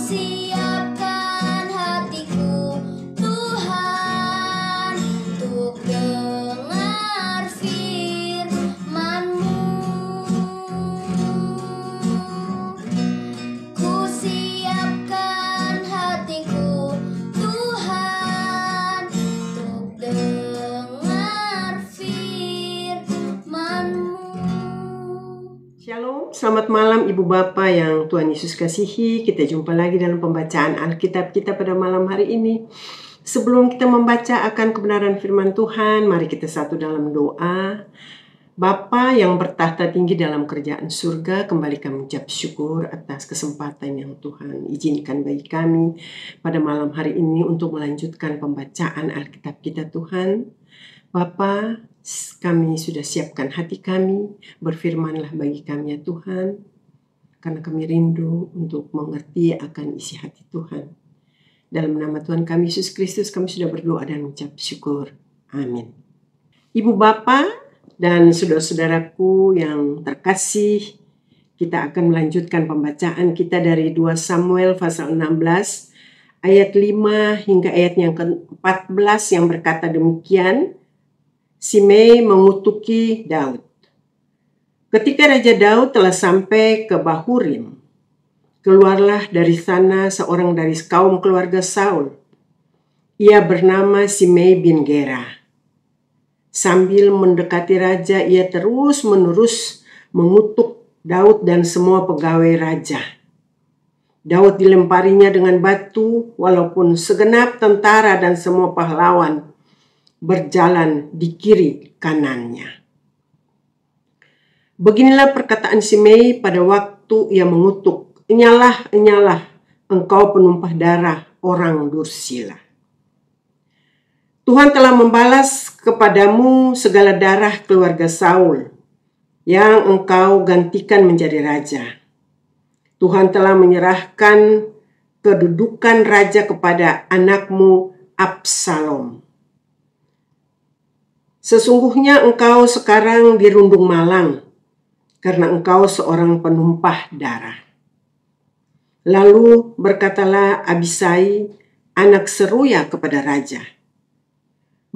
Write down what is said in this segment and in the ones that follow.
siapkan hatiku, Tuhan, untuk dengar firman-Mu. Ku siapkan hatiku, Tuhan, untuk dengar firman-Mu. Shalom, selamat malam Ibu Bapa yang Tuhan Yesus kasihi. Kita jumpa lagi dalam pembacaan Alkitab kita pada malam hari ini. Sebelum kita membaca akan kebenaran firman Tuhan, mari kita satu dalam doa. Bapa yang bertahta tinggi dalam kerajaan surga, kembali kami ucap syukur atas kesempatan yang Tuhan izinkan bagi kami pada malam hari ini untuk melanjutkan pembacaan Alkitab kita, Tuhan. Bapa, kami sudah siapkan hati kami, berfirmanlah bagi kami ya Tuhan, karena kami rindu untuk mengerti akan isi hati Tuhan. Dalam nama Tuhan kami Yesus Kristus kami sudah berdoa dan mengucap syukur. Amin. Ibu Bapa dan saudara-saudaraku yang terkasih, kita akan melanjutkan pembacaan kita dari 2 Samuel pasal 16 ayat 5 hingga ayat yang ke-14 yang berkata demikian. Simei mengutuki Daud. Ketika Raja Daud telah sampai ke Bahurim, keluarlah dari sana seorang dari kaum keluarga Saul. Ia bernama Simei bin Gera. Sambil mendekati raja, ia terus-menerus mengutuk Daud dan semua pegawai raja. Daud dilemparinya dengan batu, walaupun segenap tentara dan semua pahlawan berjalan di kiri kanannya. Beginilah perkataan Simei pada waktu ia mengutuk, "Enyalah, enyalah, engkau penumpah darah orang dursila. Tuhan telah membalas kepadamu segala darah keluarga Saul yang engkau gantikan menjadi raja. Tuhan telah menyerahkan kedudukan raja kepada anakmu Absalom. Sesungguhnya engkau sekarang dirundung malang, karena engkau seorang penumpah darah." Lalu berkatalah Abisai, anak Seruya kepada raja,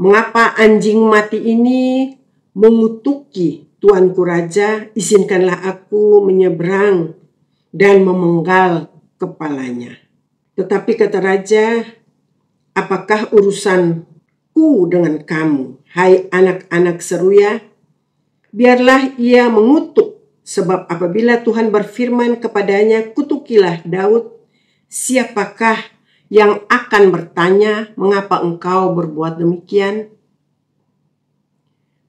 "Mengapa anjing mati ini mengutuki tuanku raja? Izinkanlah aku menyeberang dan memenggal kepalanya." Tetapi kata raja, "Apakah urusanku dengan kamu, hai anak-anak Seruya? Biarlah ia mengutuk, sebab apabila Tuhan berfirman kepadanya, kutukilah Daud, siapakah yang akan bertanya, mengapa engkau berbuat demikian?"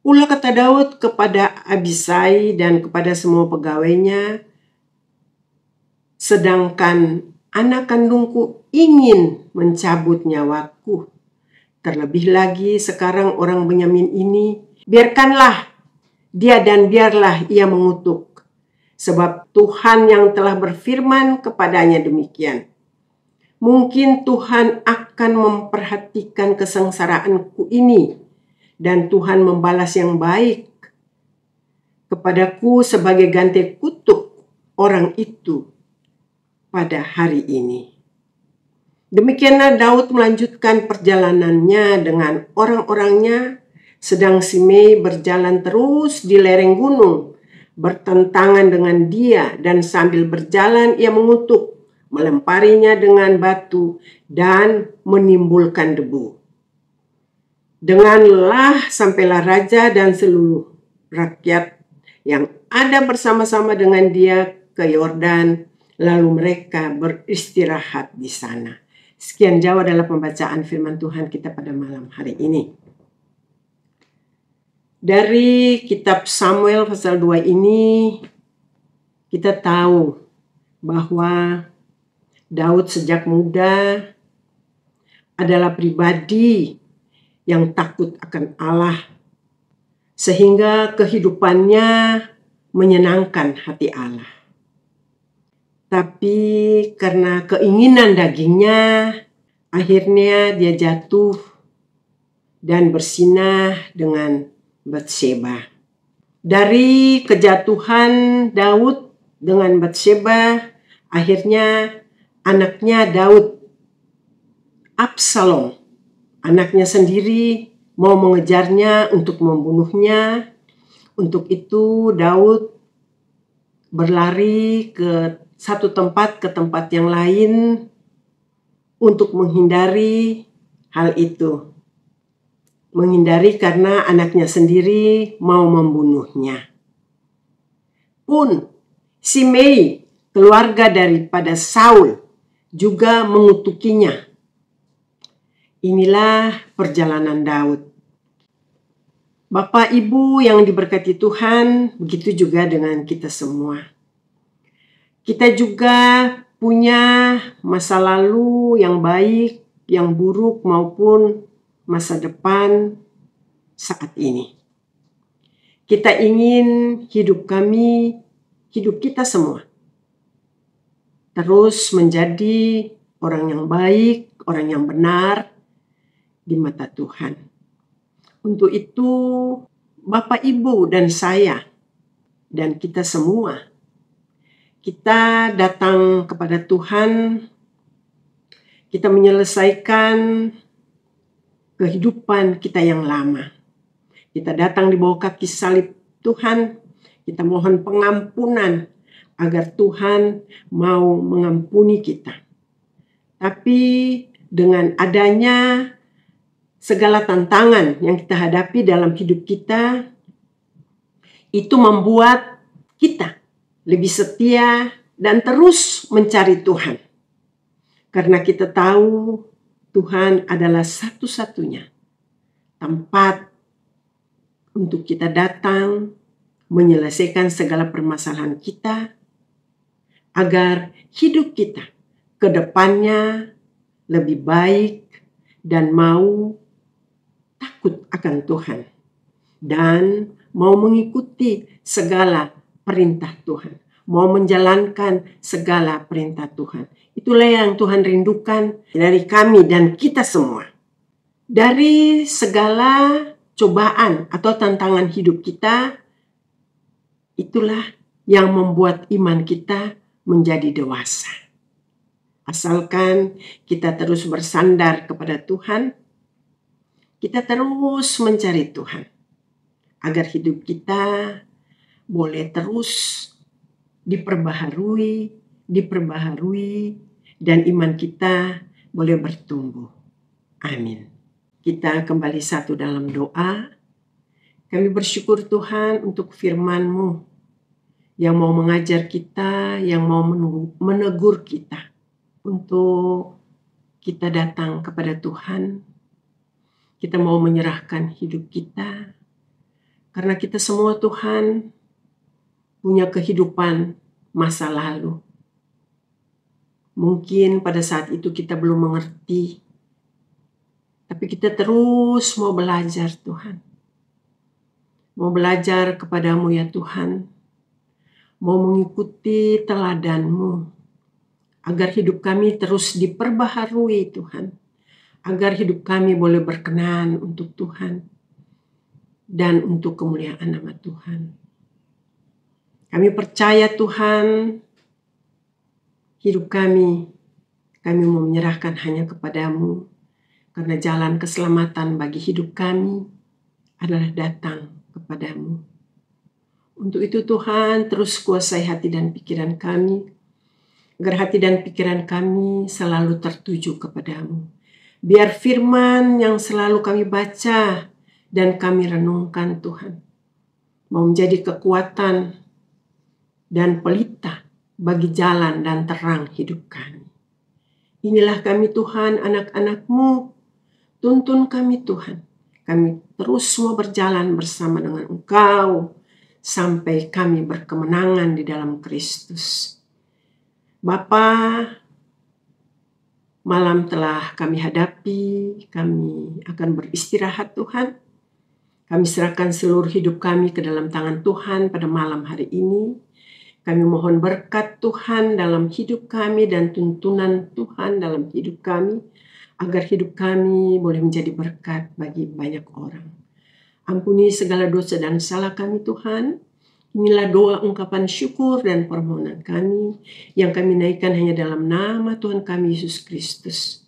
Pula kata Daud kepada Abisai dan kepada semua pegawainya, "Sedangkan anak kandungku ingin mencabut nyawaku, terlebih lagi sekarang orang Benyamin ini, biarkanlah dia dan biarlah ia mengutuk. Sebab Tuhan yang telah berfirman kepadanya demikian. Mungkin Tuhan akan memperhatikan kesengsaraanku ini, dan Tuhan membalas yang baik kepadaku sebagai ganti kutuk orang itu pada hari ini." Demikianlah Daud melanjutkan perjalanannya dengan orang-orangnya, sedang Simei berjalan terus di lereng gunung, bertentangan dengan dia, dan sambil berjalan ia mengutuk, melemparinya dengan batu, dan menimbulkan debu. Dengan lelah sampailah raja dan seluruh rakyat yang ada bersama-sama dengan dia ke Yordan, lalu mereka beristirahat di sana. Sekian jauh adalah pembacaan firman Tuhan kita pada malam hari ini. Dari kitab Samuel pasal 2 ini, kita tahu bahwa Daud sejak muda adalah pribadi yang takut akan Allah, sehingga kehidupannya menyenangkan hati Allah. Tapi karena keinginan dagingnya, akhirnya dia jatuh dan bersinah dengan Batsheba. Dari kejatuhan Daud dengan Batsheba, akhirnya anaknya Daud, Absalom, anaknya sendiri mau mengejarnya untuk membunuhnya. Untuk itu Daud berlari ke satu tempat ke tempat yang lain untuk menghindari hal itu. Menghindari karena anaknya sendiri mau membunuhnya. Pun Simei, keluarga daripada Saul, juga mengutukinya. Inilah perjalanan Daud. Bapak Ibu yang diberkati Tuhan, begitu juga dengan kita semua. Kita juga punya masa lalu yang baik, yang buruk maupun masa depan saat ini. Kita ingin hidup kita semua terus menjadi orang yang baik, orang yang benar di mata Tuhan. Untuk itu, Bapak, Ibu, dan saya, dan kita semua, kita datang kepada Tuhan, kita menyelesaikan kehidupan kita yang lama. Kita datang di bawah kaki salib Tuhan, kita mohon pengampunan agar Tuhan mau mengampuni kita. Tapi dengan adanya segala tantangan yang kita hadapi dalam hidup kita, itu membuat kita lebih setia dan terus mencari Tuhan. Karena kita tahu Tuhan adalah satu-satunya tempat untuk kita datang menyelesaikan segala permasalahan kita, agar hidup kita ke depannya lebih baik dan mau takut akan Tuhan dan mau mengikuti segala perintah Tuhan, mau menjalankan segala perintah Tuhan. Itulah yang Tuhan rindukan dari kami dan kita semua. Dari segala cobaan atau tantangan hidup kita, itulah yang membuat iman kita menjadi dewasa. Asalkan kita terus bersandar kepada Tuhan, kita terus mencari Tuhan, agar hidup kita boleh terus diperbaharui, dan iman kita boleh bertumbuh. Amin. Kita kembali satu dalam doa. Kami bersyukur Tuhan untuk firman-Mu yang mau mengajar kita, yang mau menegur kita, untuk kita datang kepada Tuhan. Kita mau menyerahkan hidup kita, karena kita semua Tuhan punya kehidupan masa lalu. Mungkin pada saat itu kita belum mengerti, tapi kita terus mau belajar Tuhan. Mau belajar kepadamu ya Tuhan, mau mengikuti teladan-Mu, agar hidup kami terus diperbaharui Tuhan, agar hidup kami boleh berkenan untuk Tuhan dan untuk kemuliaan nama Tuhan. Kami percaya Tuhan, hidup kami mau menyerahkan hanya kepadamu, karena jalan keselamatan bagi hidup kami adalah datang kepadamu. Untuk itu Tuhan, terus kuasai hati dan pikiran kami, agar hati dan pikiran kami selalu tertuju kepadamu. Biar firman yang selalu kami baca dan kami renungkan Tuhan, mau menjadi kekuatan dan pelita bagi jalan dan terang hidup kami. Inilah kami Tuhan, anak-anak-Mu. Tuntun kami Tuhan. Kami terus mau berjalan bersama dengan Engkau sampai kami berkemenangan di dalam Kristus. Bapa, malam telah kami hadapi, kami akan beristirahat Tuhan. Kami serahkan seluruh hidup kami ke dalam tangan Tuhan pada malam hari ini. Kami mohon berkat Tuhan dalam hidup kami dan tuntunan Tuhan dalam hidup kami, agar hidup kami boleh menjadi berkat bagi banyak orang. Ampuni segala dosa dan salah kami Tuhan. Inilah doa ungkapan syukur dan permohonan kami yang kami naikkan hanya dalam nama Tuhan kami Yesus Kristus.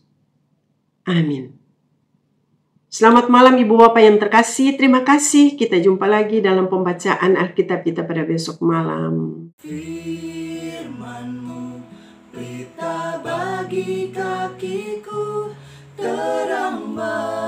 Amin. Selamat malam Ibu Bapak yang terkasih. Terima kasih. Kita jumpa lagi dalam pembacaan Alkitab kita pada besok malam. Firman-Mu, pelita bagi kakiku, terang bagi